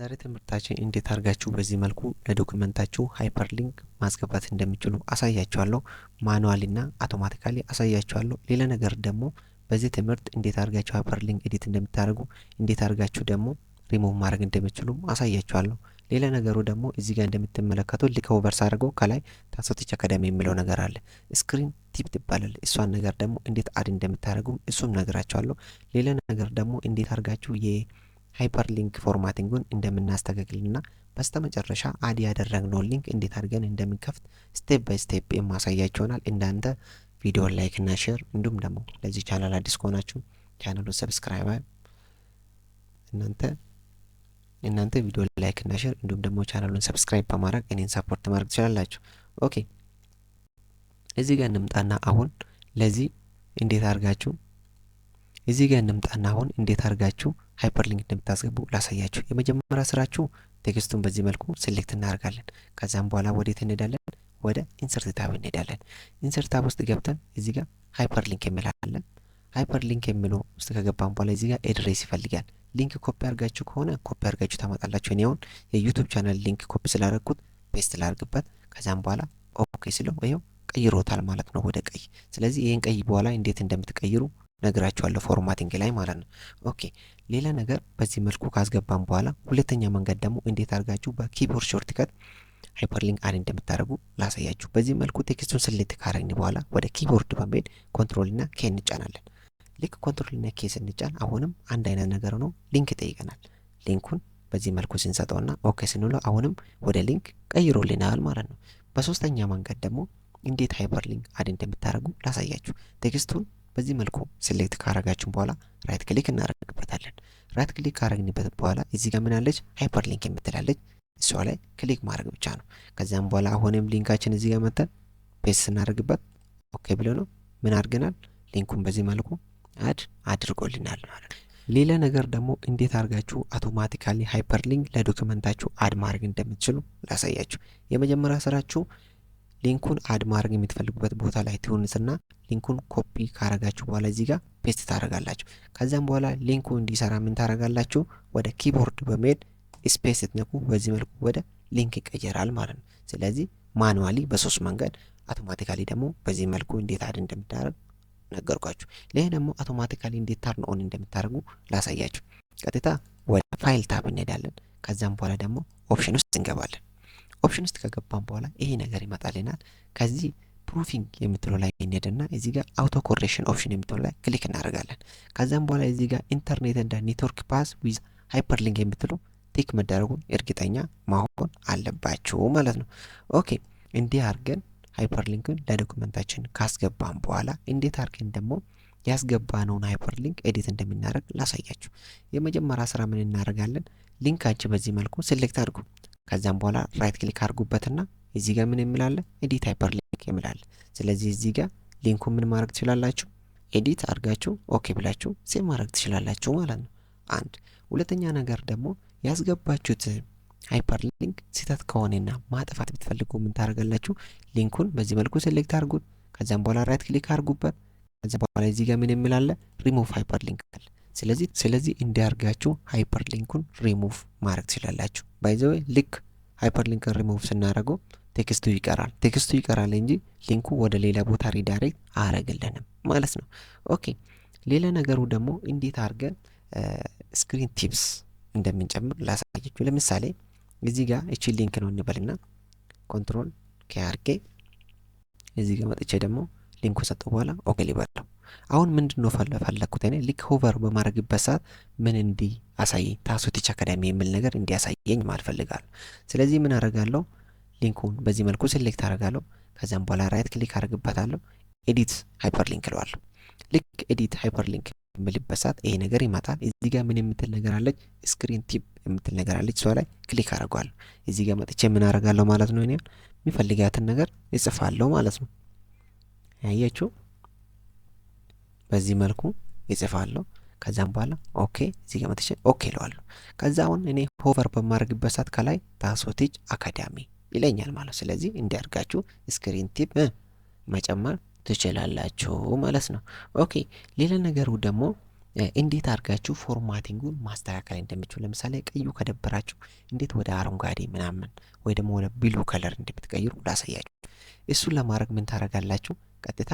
በዛሬ ትምህርታችን እንዴት አድርጋችሁ በዚህ መልኩ ለዶክመንታችሁ ሃይፐርሊንክ ማስገባት እንደምትችሉ አሳያችኋለሁ። ማኑዋሊ እና አውቶማቲካሊ አሳያችኋለሁ። ሌላ ነገር ደግሞ በዚህ ትምህርት እንዴት አድርጋችሁ ሃይፐርሊንክ ኤዲት እንደምታደርጉ፣ እንዴት አድርጋችሁ ደግሞ ሪሙቭ ማድረግ እንደምትችሉ አሳያችኋለሁ። ሌላ ነገሩ ደግሞ እዚህ ጋር እንደምትመለከቱት ሊክ ኦቨር ሳደርገው ከላይ ታሶቲች አካዳሚ የሚለው ነገር አለ። ስክሪን ቲፕ ይባላል። እሷን ነገር ደግሞ እንዴት አድ እንደምታደርጉ እሱም ነግራችኋለሁ። ሌላ ነገር ደግሞ እንዴት አድርጋችሁ ሃይፐርሊንክ ፎርማቲንጉን እንደምናስተካክልና በስተመጨረሻ አድ ያደረግነው ሊንክ እንዴት አድርገን እንደምንከፍት ስቴፕ ባይ ስቴፕ የማሳያችሁ ይሆናል። እናንተ ቪዲዮ ላይክ እና ሼር እንዲሁም ደግሞ ለዚህ ቻናል አዲስ ከሆናችሁ ቻናሉን ሰብስክራይብ እናንተ ቪዲዮ ላይክ እና ሼር እንዲሁም ደግሞ ቻናሉን ሰብስክራይብ በማድረግ እኔን ሰፖርት ማድረግ ትችላላችሁ። ኦኬ እዚህ ጋር እንምጣና አሁን ለዚህ እንዴት አድርጋችሁ ሃይፐርሊንክ እንደምታስገቡ ላሳያችሁ። የመጀመሪያ ስራችሁ ቴክስቱን በዚህ መልኩ ሴሌክት እናደርጋለን። ከዛም በኋላ ወዴት እንሄዳለን? ወደ ኢንሰርት ታብ እንሄዳለን። ኢንሰርት ታብ ውስጥ ገብተን እዚህ ጋር ሃይፐርሊንክ የሚላለን። ሃይፐርሊንክ የሚለው ውስጥ ከገባን በኋላ እዚህ ጋር ኤድሬስ ይፈልጋል። ሊንክ ኮፒ አድርጋችሁ ከሆነ ኮፒ አድርጋችሁ ታመጣላችሁ። እኔ አሁን የዩቲዩብ ቻናል ሊንክ ኮፒ ስላደረኩት ፔስት ላድርግበት። ከዛም በኋላ ኦኬ ስለው ይሄው ቀይሮታል ማለት ነው ወደ ቀይ። ስለዚህ ይሄን ቀይ በኋላ እንዴት እንደምትቀይሩ ነግራችኋለሁ ፎርማቲንግ ላይ ማለት ነው። ኦኬ ሌላ ነገር በዚህ መልኩ ካስገባን በኋላ ሁለተኛ መንገድ ደግሞ እንዴት አድርጋችሁ በኪቦርድ ሾርትከት ሃይፐርሊንክ አድ እንደምታደርጉ ላሳያችሁ። በዚህ መልኩ ቴክስቱን ሴሌክት ካደረግን በኋላ ወደ ኪቦርድ በመሄድ ኮንትሮል እና ኬ እንጫናለን። ልክ ኮንትሮል እና ኬ ስንጫን አሁንም አንድ አይነት ነገር ነው፣ ሊንክ ይጠይቀናል። ሊንኩን በዚህ መልኩ ስንሰጠውና ኦኬ ስንለው አሁንም ወደ ሊንክ ቀይሮልናል ማለት ነው። በሶስተኛ መንገድ ደግሞ እንዴት ሃይፐርሊንክ አድ እንደምታደርጉ ላሳያችሁ። ቴክስቱን በዚህ መልኩ ሴሌክት ካረጋችሁ በኋላ ራይት ክሊክ እናደርግበታለን። ራይት ክሊክ ካረግንበት በኋላ እዚህ ጋር ምን አለች? ሃይፐርሊንክ የምትላለች። እሷ ላይ ክሊክ ማድረግ ብቻ ነው። ከዛም በኋላ አሁንም ሊንካችን እዚህ ጋር መተን ፔስት ስናደርግበት ኦኬ ብሎ ነው ምን አድርገናል? ሊንኩን በዚህ መልኩ አድ አድርጎልናል ማለት ነው። ሌላ ነገር ደግሞ እንዴት አድርጋችሁ አውቶማቲካሊ ሃይፐርሊንክ ለዶክመንታችሁ አድ ማድረግ እንደምትችሉ ላሳያችሁ። የመጀመሪያ ስራችሁ ሊንኩን አድ ማድረግ የምትፈልጉበት ቦታ ላይ ትሆኑትና ሊንኩን ኮፒ ካረጋችሁ በኋላ እዚህ ጋር ፔስት ታደርጋላችሁ። ከዛም በኋላ ሊንኩ እንዲሰራ ምን ታደርጋላችሁ? ወደ ኪቦርድ በመሄድ ስፔስ ስትነኩ በዚህ መልኩ ወደ ሊንክ ይቀየራል ማለት ነው። ስለዚህ ማኑዋሊ በሶስት መንገድ፣ አውቶማቲካሊ ደግሞ በዚህ መልኩ እንዴት አድ እንደምታደርግ ነገርኳችሁ። ይሄ ደግሞ አውቶማቲካሊ እንዴት ታርን ኦን እንደምታደርጉ ላሳያችሁ። ቀጥታ ወደ ፋይል ታብ እንሄዳለን። ከዛም በኋላ ደግሞ ኦፕሽን ውስጥ እንገባለን። ኦፕሽን ውስጥ ከገባን በኋላ ይሄ ነገር ይመጣልናል። ከዚህ ፕሩፊንግ የምትለው ላይ እንሄድና እዚህ ጋር አውቶ ኮሬክሽን ኦፕሽን የምትለው ላይ ክሊክ እናደርጋለን። ከዛም በኋላ እዚህ ጋር ኢንተርኔት እንደ ኔትወርክ ፓስ ዊዝ ሃይፐርሊንክ የምትለው ቲክ መደረጉን እርግጠኛ መሆን አለባችሁ ማለት ነው። ኦኬ እንዲህ አድርገን ሃይፐርሊንክን ለዶክመንታችን ካስገባን በኋላ እንዴት አድርገን ደግሞ ያስገባነውን ሃይፐርሊንክ ኤዲት እንደምናደርግ ላሳያችሁ። የመጀመሪያ ስራ ምን እናደርጋለን? ሊንካችን በዚህ መልኩ ሴሌክት አድርጉ። ከዛም በኋላ ራይት ክሊክ አድርጉበትና እዚህ ጋር ምን የሚላለ ኤዲት ሃይፐርሊንክ የሚላለ። ስለዚህ እዚህ ጋር ሊንኩን ምን ማድረግ ትችላላችሁ? ኤዲት አድርጋችሁ ኦኬ ብላችሁ ሴቭ ማድረግ ትችላላችሁ ማለት ነው። አንድ ሁለተኛ ነገር ደግሞ ያስገባችሁት ሃይፐርሊንክ ስህተት ከሆነና ማጥፋት ብትፈልጉ ምን ታደርጋላችሁ? ሊንኩን በዚህ መልኩ ሴሌክት አድርጉት። ከዛም በኋላ ራይት ክሊክ አድርጉበት። ከዛም በኋላ እዚህ ጋር ምን የሚላለ ሪሙቭ ሃይፐርሊንክ አለ። ስለዚህ እንዲያርጋችሁ ሃይፐርሊንኩን ሪሙቭ ማድረግ ትችላላችሁ። ባይ ዘ ወይ ልክ ሃይፐርሊንክን ሪሙቭ ስናደርገው ቴክስቱ ይቀራል እንጂ ሊንኩ ወደ ሌላ ቦታ ሪዳይሬክት አያደርግልንም ማለት ነው። ኦኬ ሌላ ነገሩ ደግሞ እንዴት አድርገን ስክሪን ቲፕስ እንደምንጨምር ላሳያችሁ። ለምሳሌ እዚህ ጋር እቺ ሊንክ ነው እንበልና ኮንትሮል ከአርጌ እዚህ ጋር መጥቼ ደግሞ ሊንኩ ሰጠው በኋላ ኦኬ ሊበላው። አሁን ምንድነው ፈለኩት እኔ ሊክ ሆቨር በማድረግበት ሰዓት ምን እንዲ አሳየኝ ታሶቲች አካዳሚ የሚል ነገር እንዲያሳየኝ ማለት ፈልጋለሁ። ስለዚህ ምን አደርጋለሁ? ሊንኩን በዚህ መልኩ ሴሌክት አደርጋለሁ። ከዛም በኋላ ራይት ክሊክ አደርግበታለሁ። ኤዲት ሃይፐርሊንክ እለዋለሁ። ልክ ኤዲት ሃይፐርሊንክ የምልበት ሰዓት ይሄ ነገር ይመጣል። እዚህ ጋር ምን የምትል ነገር አለች? ስክሪን ቲፕ የምትል ነገር አለች። እሷ ላይ ክሊክ አደርጋለሁ። እዚህ ጋር መጥቼ ምን አደርጋለሁ ማለት ነው? እኔ የሚፈልጋትን ነገር ይጽፋለሁ ማለት ነው። ያያችሁ በዚህ መልኩ ይጽፋለሁ። ከዛም በኋላ ኦኬ እዚህ ጋር መጥቼ ኦኬ እለዋለሁ። ከዛ አሁን እኔ ሆቨር በማድረግበት ሰዓት ከላይ ታሶቲች አካዳሚ ይለኛል ማለት። ስለዚህ እንዲያርጋችሁ ስክሪን ቲፕ መጨመር ትችላላችሁ ማለት ነው። ኦኬ ሌላ ነገሩ ደግሞ እንዴት አድርጋችሁ ፎርማቲንጉን ማስተካከል እንደምችሉ ለምሳሌ ቀዩ ከደበራችሁ እንዴት ወደ አረንጓዴ ምናምን ወይ ደግሞ ወደ ብሉ ከለር እንደምትቀይሩ ላሳያችሁ። እሱን ለማድረግ ምን ታደርጋላችሁ? ቀጥታ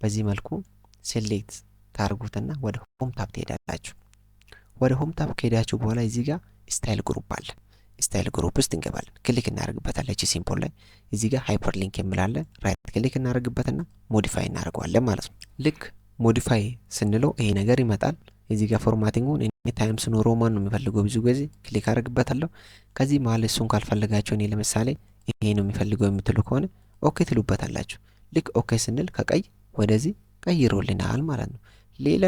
በዚህ መልኩ ሴሌክት ታርጉትና ወደ ሆም ታብ ትሄዳላችሁ። ወደ ሆም ታብ ከሄዳችሁ በኋላ እዚህ ጋር ስታይል ግሩፕ አለ። ስታይል ግሩፕ ውስጥ እንገባለን። ክሊክ እናደርግበታለን። እቺ ሲምቦል ላይ እዚህ ጋር ሃይፐር ሊንክ የሚላለ ራይት ክሊክ እናደርግበትና ሞዲፋይ እናደርገዋለን ማለት ነው። ልክ ሞዲፋይ ስንለው ይሄ ነገር ይመጣል። እዚህ ጋር ፎርማቲንጉን እኔ ታይምስ ኖ ሮማን ነው የሚፈልገው ብዙ ጊዜ ክሊክ አደርግበታለሁ። ከዚህ መሀል እሱን ካልፈለጋችሁ እኔ ለምሳሌ ይሄ ነው የሚፈልገው የምትሉ ከሆነ ኦኬ ትሉበታላችሁ። ልክ ኦኬ ስንል ከቀይ ወደዚህ ቀይሮልናል ማለት ነው። ሌላ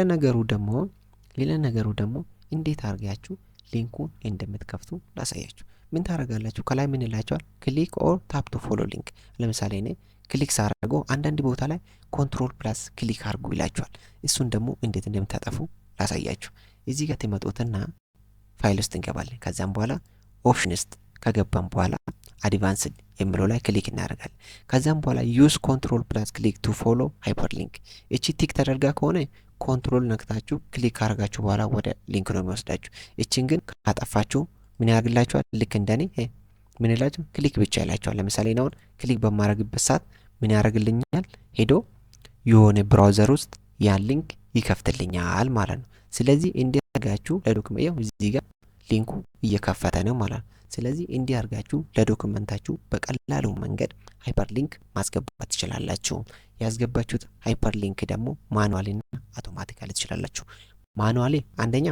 ነገሩ ደግሞ እንዴት አድርጋችሁ ሊንኩን እንደምትከፍቱ ላሳያችሁ። ምን ታደርጋላችሁ? ከላይ ምን ይላችኋል? ክሊክ ኦር ታፕ ቱ ፎሎ ሊንክ። ለምሳሌ እኔ ክሊክ ሳደርገው አንዳንድ ቦታ ላይ ኮንትሮል ፕላስ ክሊክ አድርጉ ይላችኋል። እሱን ደግሞ እንዴት እንደምታጠፉ ላሳያችሁ። እዚህ ጋር ትመጡትና ፋይል ውስጥ እንገባለን። ከዛም በኋላ ኦፕሽን ውስጥ ከገባን በኋላ አድቫንስድ የሚለው ላይ ክሊክ እናደርጋለን። ከዛም በኋላ ዩዝ ኮንትሮል ፕላስ ክሊክ ቱ ፎሎ ሃይፐር ሊንክ። እቺ ቲክ ተደርጋ ከሆነ ኮንትሮል ነክታችሁ ክሊክ ካደረጋችሁ በኋላ ወደ ሊንክ ነው የሚወስዳችሁ። እቺን ግን ካጠፋችሁ ምን ያደርግላችኋል? ልክ እንደኔ ምን ይላችሁ? ክሊክ ብቻ ይላችኋል። ለምሳሌ አሁን ክሊክ በማድረግበት ሰዓት ምን ያደርግልኛል? ሄዶ የሆነ ብራውዘር ውስጥ ያን ሊንክ ይከፍትልኛል ማለት ነው። ስለዚህ እንዲያርጋችሁ ለዶክመንት እዚህ ጋር ሊንኩ እየከፈተ ነው ማለት ነው። ስለዚህ እንዲያርጋችሁ ለዶክመንታችሁ በቀላሉ መንገድ ሃይፐር ሊንክ ማስገባት ትችላላችሁ። ያስገባችሁት ሃይፐር ሊንክ ደግሞ ማኑዋሊና አውቶማቲካሊ ትችላላችሁ። ማኑዋሊ አንደኛ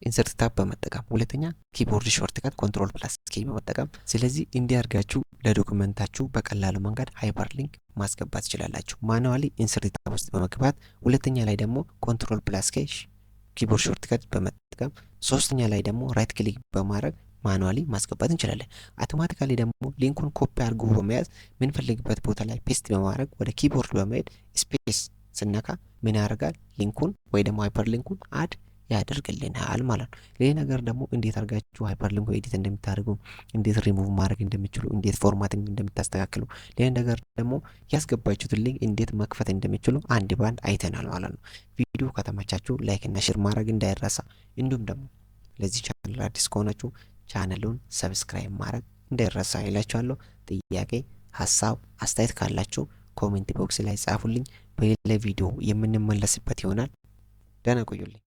ኢንሰርት ታብ በመጠቀም ሁለተኛ ኪቦርድ ሾርትከት ኮንትሮል ፕላስ ኪ በመጠቀም ስለዚህ እንዲያርጋችሁ ለዶክመንታችሁ በቀላሉ መንገድ ሃይፐር ሊንክ ማስገባት ትችላላችሁ። ማኑዋሊ ኢንሰርት ታብ ውስጥ በመግባት ሁለተኛ ላይ ደግሞ ኮንትሮል ፕላስ ኪ ኪቦርድ ሾርትከት በመጠቀም ሶስተኛ ላይ ደግሞ ራይት ክሊክ በማድረግ ማኑዋሊ ማስገባት እንችላለን። አውቶማቲካሊ ደግሞ ሊንኩን ኮፒ አድርጎ በመያዝ ምንፈልግበት ቦታ ላይ ፔስት በማድረግ ወደ ኪቦርድ በመሄድ ስፔስ ስነካ ምን ያደርጋል? ሊንኩን ወይ ደግሞ ሃይፐር ሊንኩን አድ ያደርግልናል ማለት ነው። ሌላ ነገር ደግሞ እንዴት አድርጋችሁ ሃይፐር ሊንኩ ኤዲት እንደምታደርጉ፣ እንዴት ሪሙቭ ማድረግ እንደምትችሉ፣ እንዴት ፎርማቲንግ እንደምታስተካክሉ፣ ሌላ ነገር ደግሞ ያስገባችሁትን ሊንክ እንዴት መክፈት እንደምትችሉ አንድ ባንድ አይተናል ማለት ነው። ቪዲዮ ከተመቻችሁ ላይክ እና ሼር ማድረግ እንዳይረሳ። እንዲሁም ደግሞ ለዚህ ቻናል አዲስ ከሆናችሁ ቻናሉን ሰብስክራይብ ማድረግ እንዳይረሳ ይላችኋለሁ። ጥያቄ፣ ሀሳብ፣ አስተያየት ካላችሁ ኮሜንት ቦክስ ላይ ጻፉልኝ። በሌላ ቪዲዮ የምንመለስበት ይሆናል። ደህና ቆዩልኝ።